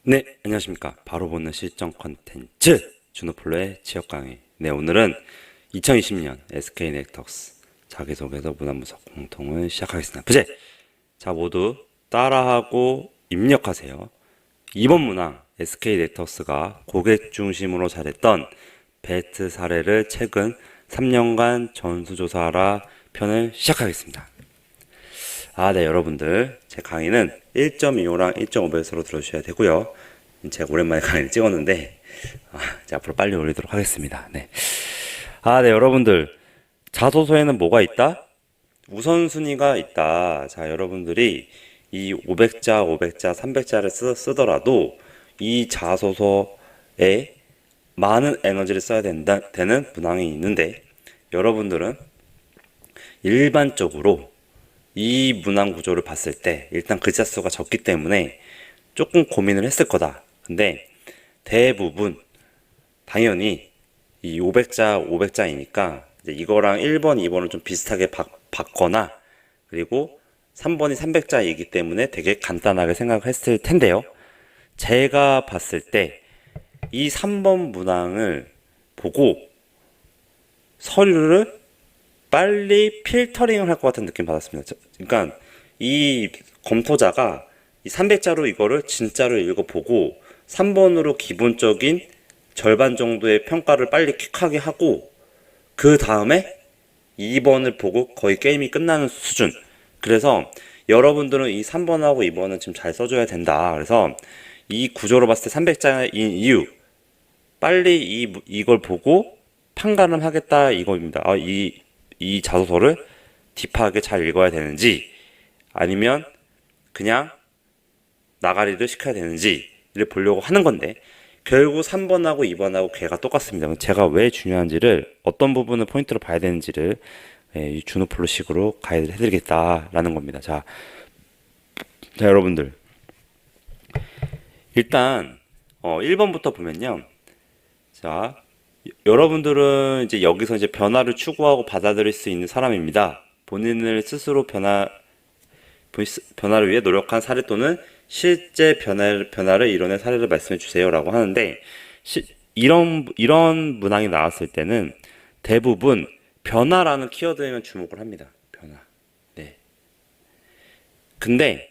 네, 안녕하십니까. 바로 보는 실전 컨텐츠 준호플로의 지역 강의. 네, 오늘은 2020년 SK넥터스 자기소개서 문화분석 공통을 시작하겠습니다. 부제! 자, 모두 따라하고 입력하세요. 이번 문항 SK넥터스가 고객 중심으로 잘했던 베스트 사례를 최근 3년간 전수조사하라 편을 시작하겠습니다. 네, 여러분들. 제 강의는 1.25랑 1.5배수로 들어주셔야 되고요. 제가 오랜만에 강의를 찍었는데, 이제 앞으로 빨리 올리도록 하겠습니다. 네. 네, 여러분들. 자소서에는 뭐가 있다? 우선순위가 있다. 자, 여러분들이 이 500자, 500자, 300자를 쓰더라도 이 자소서에 많은 에너지를 써야 되는 문항이 있는데, 여러분들은 일반적으로 이 문항 구조를 봤을 때 일단 글자 수가 적기 때문에 조금 고민을 했을 거다. 근데 대부분 당연히 이 500자, 500자이니까 이제 이거랑 1번, 2번을 좀 비슷하게 받거나 그리고 3번이 300자이기 때문에 되게 간단하게 생각했을 텐데요. 제가 봤을 때 이 3번 문항을 보고 서류를 빨리 필터링을 할 것 같은 느낌 받았습니다. 그러니까 이 검토자가 이 300자로 이거를 진짜로 읽어보고 3번으로 기본적인 절반 정도의 평가를 빨리 퀵하게 하고 그 다음에 2번을 보고 거의 게임이 끝나는 수준. 그래서 여러분들은 이 3번하고 2번은 지금 잘 써줘야 된다. 그래서 이 구조로 봤을 때 300자인 이유 빨리 이걸 보고 판단을 하겠다 이거입니다. 이 자소서를 딥하게 잘 읽어야 되는지 아니면 그냥 나가리를 시켜야 되는지를 보려고 하는 건데 결국 3번하고 2번하고 걔가 똑같습니다. 제가 왜 중요한지를 어떤 부분을 포인트로 봐야 되는지를 이 준호플로 식으로 가이드를 해드리겠다라는 겁니다. 자, 여러분들 일단 1번부터 보면요. 자, 여러분들은 이제 여기서 이제 변화를 추구하고 받아들일 수 있는 사람입니다. 본인을 스스로 변화를 위해 노력한 사례 또는 실제 변화를 이뤄낸 사례를 말씀해 주세요라고 하는데 이런 문항이 나왔을 때는 대부분 변화라는 키워드에만 주목을 합니다. 변화. 네. 근데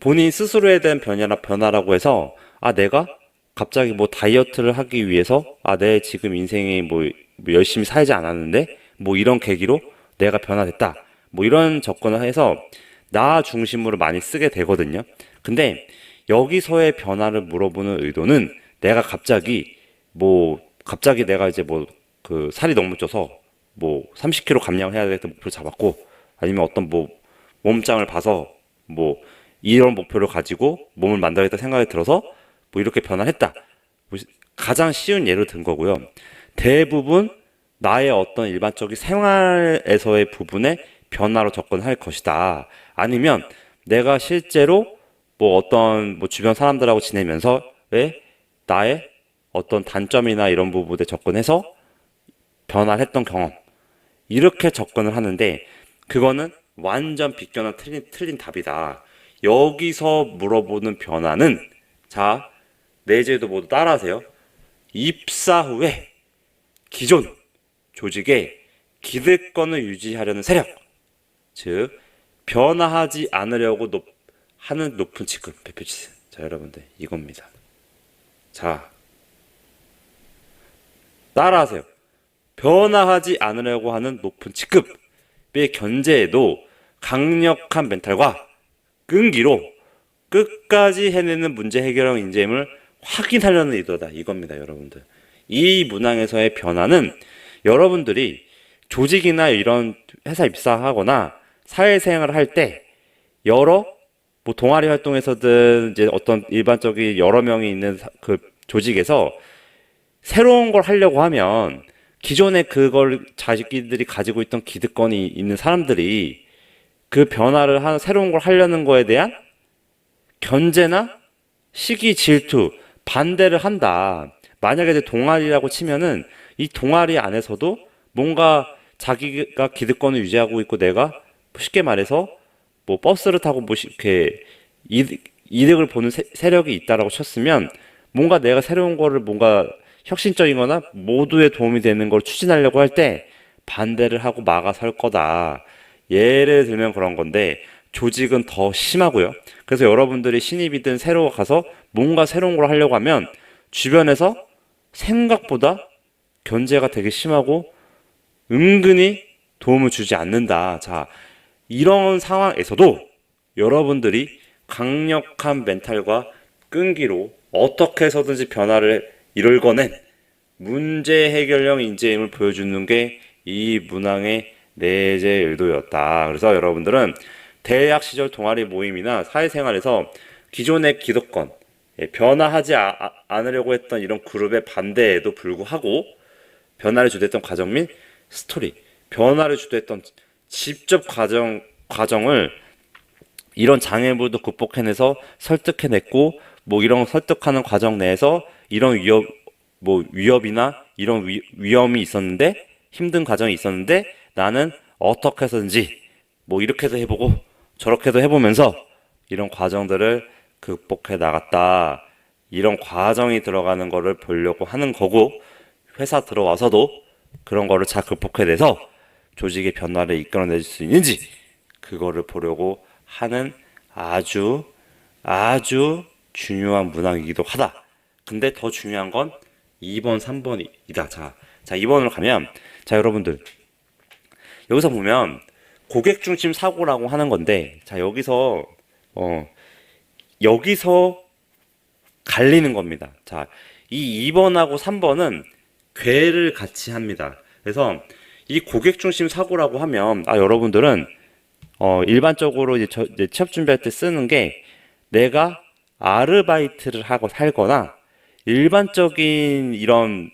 본인 스스로에 대한 변화라고 해서 내가 갑자기 뭐 다이어트를 하기 위해서 내 지금 인생이 뭐 열심히 살지 않았는데 뭐 이런 계기로 내가 변화됐다 뭐 이런 접근을 해서 나 중심으로 많이 쓰게 되거든요. 근데 여기서의 변화를 물어보는 의도는 내가 갑자기 내가 이제 그 살이 너무 쪄서 뭐 30kg 감량을 해야 되겠다 목표를 잡았고 아니면 어떤 뭐 몸짱을 봐서 뭐 이런 목표를 가지고 몸을 만들겠다 생각이 들어서 뭐 이렇게 변화했다. 가장 쉬운 예로 든 거고요. 대부분 나의 어떤 일반적인 생활에서의 부분에 변화로 접근할 것이다. 아니면 내가 실제로 뭐 어떤 뭐 주변 사람들하고 지내면서의 나의 어떤 단점이나 이런 부분에 접근해서 변화를 했던 경험. 이렇게 접근을 하는데 그거는 완전 비껴나 틀린 답이다. 여기서 물어보는 변화는 자, 내제도 모두 따라하세요. 입사 후에 기존 조직의 기득권을 유지하려는 세력, 즉 변화하지 않으려고 하는 높은 직급 배표치. 자, 여러분들 이겁니다. 자, 따라하세요. 변화하지 않으려고 하는 높은 직급의 견제에도 강력한 멘탈과 끈기로 끝까지 해내는 문제 해결형 인재임을 확인하려는 의도다. 이겁니다, 여러분들. 이 문항에서의 변화는 여러분들이 조직이나 이런 회사 입사하거나 사회생활을 할 때 여러 뭐 동아리 활동에서든 이제 어떤 일반적인 여러 명이 있는 그 조직에서 새로운 걸 하려고 하면 기존에 그걸 자기들이 가지고 있던 기득권이 있는 사람들이 그 변화를 하는 새로운 걸 하려는 거에 대한 견제나 시기 질투 반대를 한다. 만약에 이제 동아리라고 치면은 이 동아리 안에서도 뭔가 자기가 기득권을 유지하고 있고 내가 쉽게 말해서 뭐 버스를 타고 뭐 이렇게 이득을 보는 세력이 있다라고 쳤으면 뭔가 내가 새로운 거를 뭔가 혁신적이거나 모두에 도움이 되는 걸 추진하려고 할 때 반대를 하고 막아설 거다. 예를 들면 그런 건데 조직은 더 심하고요. 그래서 여러분들이 신입이든 새로 가서 뭔가 새로운 걸 하려고 하면 주변에서 생각보다 견제가 되게 심하고 은근히 도움을 주지 않는다. 자, 이런 상황에서도 여러분들이 강력한 멘탈과 끈기로 어떻게 해서든지 변화를 이끌어낸 문제 해결형 인재임을 보여주는 게 이 문항의 내재 의도였다. 그래서 여러분들은 대학 시절 동아리 모임이나 사회생활에서 기존의 기득권, 변화하지 않으려고 했던 이런 그룹의 반대에도 불구하고 변화를 주도했던 과정 및 스토리, 변화를 주도했던 직접 과정을 이런 장애물도 극복해내서 설득해냈고, 뭐 이런 설득하는 과정 내에서 이런 위협이나 이런 위험이 있었는데, 힘든 과정이 있었는데, 나는 어떻게 해서든지 뭐 이렇게도 해보고 저렇게도 해보면서 이런 과정들을 극복해 나갔다. 이런 과정이 들어가는 거를 보려고 하는 거고, 회사 들어와서도 그런 거를 잘 극복해내서 조직의 변화를 이끌어낼 수 있는지 그거를 보려고 하는 아주 아주 중요한 문항이기도 하다. 근데 더 중요한 건 2번, 3번이다. 자, 2번으로 가면, 자, 여러분들. 여기서 보면, 고객 중심 사고라고 하는 건데, 자, 여기서 갈리는 겁니다. 자, 이 2번하고 3번은 궤를 같이 합니다. 그래서 이 고객 중심 사고라고 하면, 여러분들은, 일반적으로 이제 취업 준비할 때 쓰는 게, 내가 아르바이트를 하고 살거나, 일반적인 이런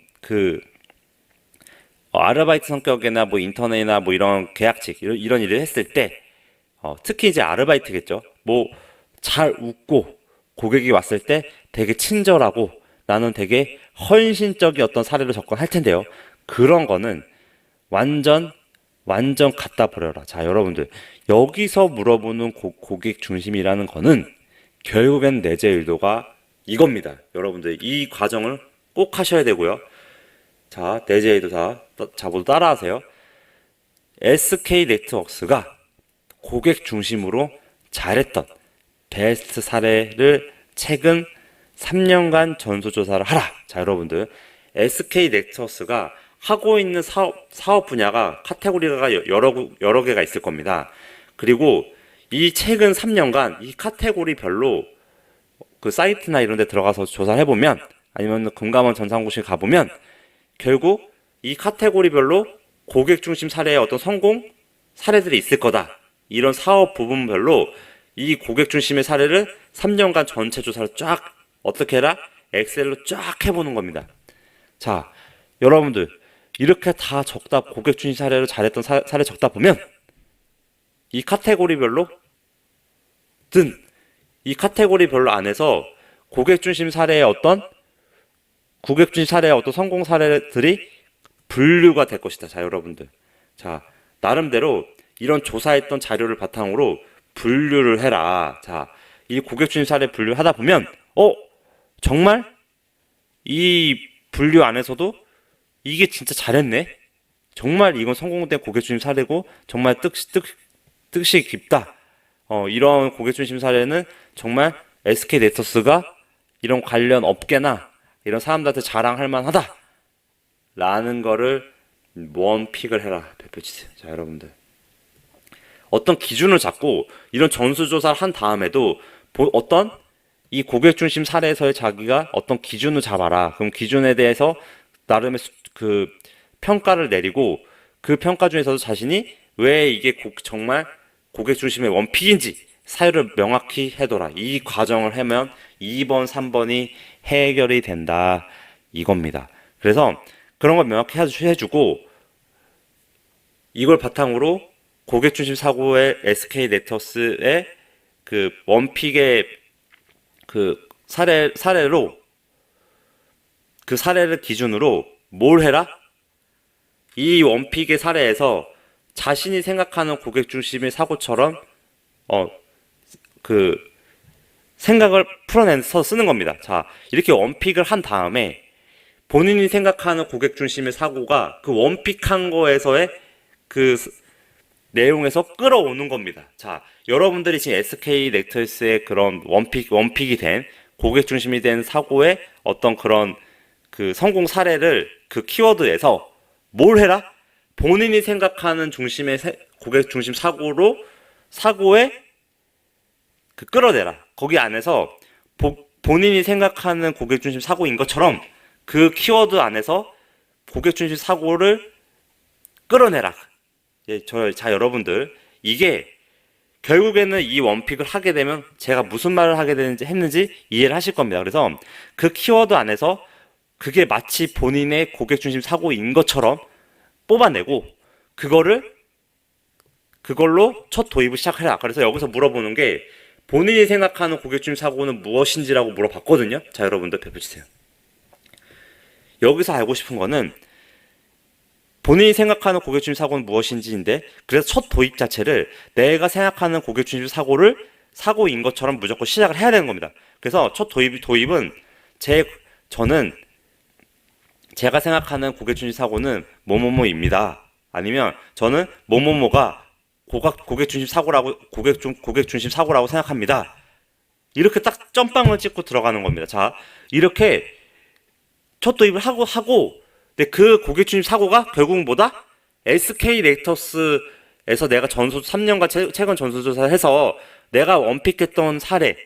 아르바이트 성격이나 뭐 인턴이나 뭐 이런 계약직 이런 일을 했을 때 특히 이제 아르바이트겠죠. 뭐 잘 웃고 고객이 왔을 때 되게 친절하고 나는 되게 헌신적인 어떤 사례로 접근할 텐데요. 그런 거는 완전 갖다 버려라. 자, 여러분들 여기서 물어보는 고객 중심이라는 거는 결국엔 내재 의도가 이겁니다. 여러분들 이 과정을 꼭 하셔야 되고요. 자, 내재 의도 모두 따라하세요. SK 네트워크스가 고객 중심으로 잘했던 베스트 사례를 최근 3년간 전수조사를 하라. 자, 여러분들 SK 네트워크스가 하고 있는 사업 분야가 카테고리가 여러 개가 있을 겁니다. 그리고 이 최근 3년간 이 카테고리별로 그 사이트나 이런 데 들어가서 조사를 해보면 아니면 금감원 전산고시 가보면 결국 이 카테고리별로 고객 중심 사례의 어떤 성공 사례들이 있을 거다. 이런 사업 부분별로 이 고객 중심의 사례를 3년간 전체 조사를 쫙 어떻게 해라? 엑셀로 쫙 해보는 겁니다. 자, 여러분들 이렇게 다 적다 고객 중심 사례로 잘했던 사례 적다 보면 이 카테고리별로 안에서 고객 중심 사례의 어떤 성공 사례들이 분류가 될 것이다. 자, 여러분들. 자, 나름대로 이런 조사했던 자료를 바탕으로 분류를 해라. 자, 이 고객 중심 사례 분류하다 보면, 정말 이 분류 안에서도 이게 진짜 잘했네. 정말 이건 성공된 고객 중심 사례고, 정말 뜻이 깊다. 이런 고객 중심 사례는 정말 SK 네트워크스가 이런 관련 업계나 이런 사람들한테 자랑할 만하다. 라는 거를 원픽을 해라. 발표주세요. 자, 여러분들. 어떤 기준을 잡고 이런 전수조사를 한 다음에도 어떤 이 고객 중심 사례에서의 자기가 어떤 기준을 잡아라. 그럼 기준에 대해서 나름의 그 평가를 내리고 그 평가 중에서도 자신이 왜 이게 정말 고객 중심의 원픽인지 사유를 명확히 해둬라. 이 과정을 하면 2번, 3번이 해결이 된다. 이겁니다. 그래서 그런 걸 명확히 해주고 이걸 바탕으로 고객 중심 사고의 SK 네트워크스의 그 원픽의 그 사례를 기준으로 뭘 해라? 이 원픽의 사례에서 자신이 생각하는 고객 중심의 사고처럼 그 생각을 풀어내서 쓰는 겁니다. 자, 이렇게 원픽을 한 다음에 본인이 생각하는 고객 중심의 사고가 그 원픽한 거에서의 그 내용에서 끌어오는 겁니다. 자, 여러분들이 지금 SK 넥터스의 그런 원픽이 된 고객 중심이 된 사고의 어떤 그런 그 성공 사례를 그 키워드에서 뭘 해라? 본인이 생각하는 중심의 고객 중심 사고의 그 끌어내라. 거기 안에서 본인이 생각하는 고객 중심 사고인 것처럼 그 키워드 안에서 고객 중심 사고를 끌어내라. 예, 자, 여러분들, 이게 결국에는 이 원픽을 하게 되면 제가 무슨 말을 하게 했는지 이해를 하실 겁니다. 그래서 그 키워드 안에서 그게 마치 본인의 고객 중심 사고인 것처럼 뽑아내고 그걸로 첫 도입을 시작해라. 그래서 여기서 물어보는 게 본인이 생각하는 고객 중심 사고는 무엇인지라고 물어봤거든요. 자, 여러분들 펼쳐주세요. 여기서 알고 싶은 거는 본인이 생각하는 고객 중심 사고는 무엇인지인데, 그래서 첫 도입 자체를 내가 생각하는 고객 중심 사고인 것처럼 무조건 시작을 해야 되는 겁니다. 그래서 첫 도입은 저는 제가 생각하는 고객 중심 사고는 뭐뭐뭐입니다. 아니면 저는 뭐뭐뭐가 고객 중심 사고라고 생각합니다. 이렇게 딱 점빵을 찍고 들어가는 겁니다. 자, 이렇게 첫 도입을 하고 근데 그 고객 중심 사고가 결국은 뭐다? SK 넥터스에서 내가 3년간 최근 전수조사를 해서 내가 원픽했던 사례,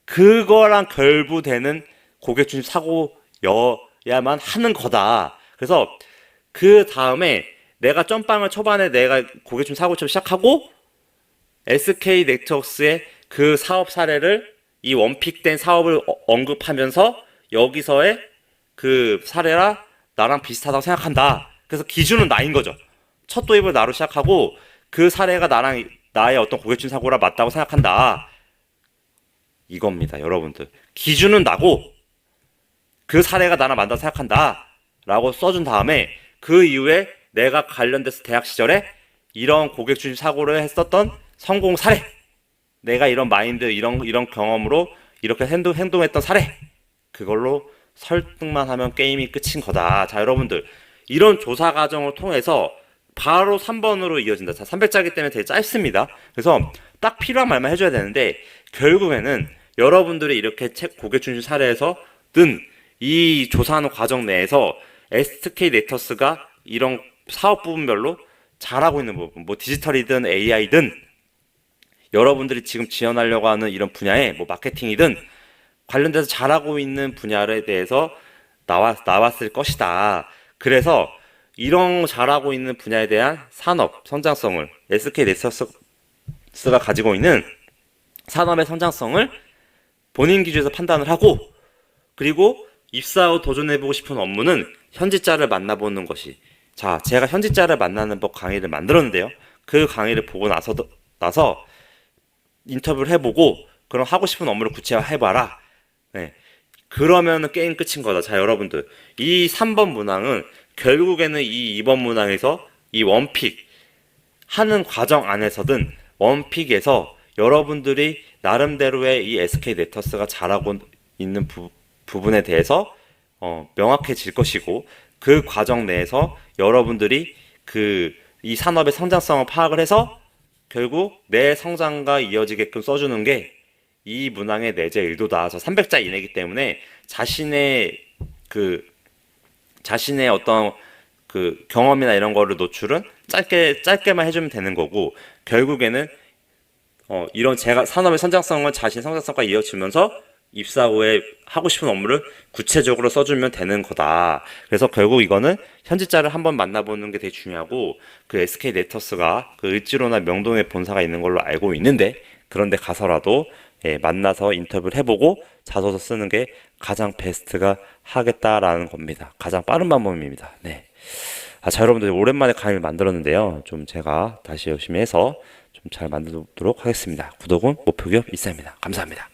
그거랑 결부되는 고객 중심 사고여야만 하는 거다. 그래서 그 다음에 내가 점빵을 초반에 내가 고객 중심 사고처럼 시작하고 SK 넥터스의 그 사업 사례를 이 원픽된 사업을 언급하면서 여기서의 그 사례라 나랑 비슷하다고 생각한다. 그래서 기준은 나인 거죠. 첫 도입을 나로 시작하고 그 사례가 나의 어떤 고객 중심 사고라 맞다고 생각한다. 이겁니다, 여러분들. 기준은 나고 그 사례가 나랑 맞다고 생각한다 라고 써준 다음에 그 이후에 내가 관련돼서 대학 시절에 이런 고객 중심 사고를 했었던 성공 사례, 내가 이런 마인드, 이런 경험으로 이렇게 행동했던 사례, 그걸로 설득만 하면 게임이 끝인 거다. 자, 여러분들, 이런 조사 과정을 통해서 바로 3번으로 이어진다. 자, 300자기 때문에 되게 짧습니다. 그래서 딱 필요한 말만 해줘야 되는데, 결국에는 여러분들이 이렇게 고객 중심 사례에서든 이 조사하는 과정 내에서 SK 넥터스가 이런 사업 부분별로 잘하고 있는 부분, 뭐 디지털이든 AI든 여러분들이 지금 지원하려고 하는 이런 분야에 뭐 마케팅이든 관련돼서 잘하고 있는 분야에 대해서 나왔을 것이다. 그래서 이런 잘하고 있는 분야에 대한 산업 성장성을 SK 넥서스가 가지고 있는 산업의 성장성을 본인 기준에서 판단을 하고, 그리고 입사 후 도전해보고 싶은 업무는 현직자를 만나보는 것이, 자, 제가 현직자를 만나는 법 강의를 만들었는데요. 그 강의를 보고 나서 인터뷰를 해보고 그럼 하고 싶은 업무를 구체화해봐라. 네. 그러면은 게임 끝인 거다. 자, 여러분들, 이 3번 문항은 결국에는 이 2번 문항에서 이 원픽 하는 과정 안에서든 원픽에서 여러분들이 나름대로의 이 SK 넥터스가 잘하고 있는 부분에 대해서 명확해질 것이고, 그 과정 내에서 여러분들이 이 산업의 성장성을 파악을 해서 결국 내 성장과 이어지게끔 써주는 게 이 문항의 내재 의도다. 저 300자 이내이기 때문에 자신의 어떤 그 경험이나 이런 거를 노출은 짧게만 해주면 되는 거고, 결국에는 이런 제가 산업의 성장성은 자신 성장성과 이어지면서 입사 후에 하고 싶은 업무를 구체적으로 써주면 되는 거다. 그래서 결국 이거는 현직자를 한번 만나보는 게 되게 중요하고, 그 SK 넥터스가 그 을지로나 명동에 본사가 있는 걸로 알고 있는데, 그런데 가서라도 만나서 인터뷰를 해보고 자소서 쓰는 게 가장 베스트가 하겠다라는 겁니다. 가장 빠른 방법입니다. 네. 자, 여러분들, 오랜만에 강의를 만들었는데요. 좀 제가 다시 열심히 해서 좀 잘 만들도록 하겠습니다. 구독은 목표기업 이사입니다. 감사합니다.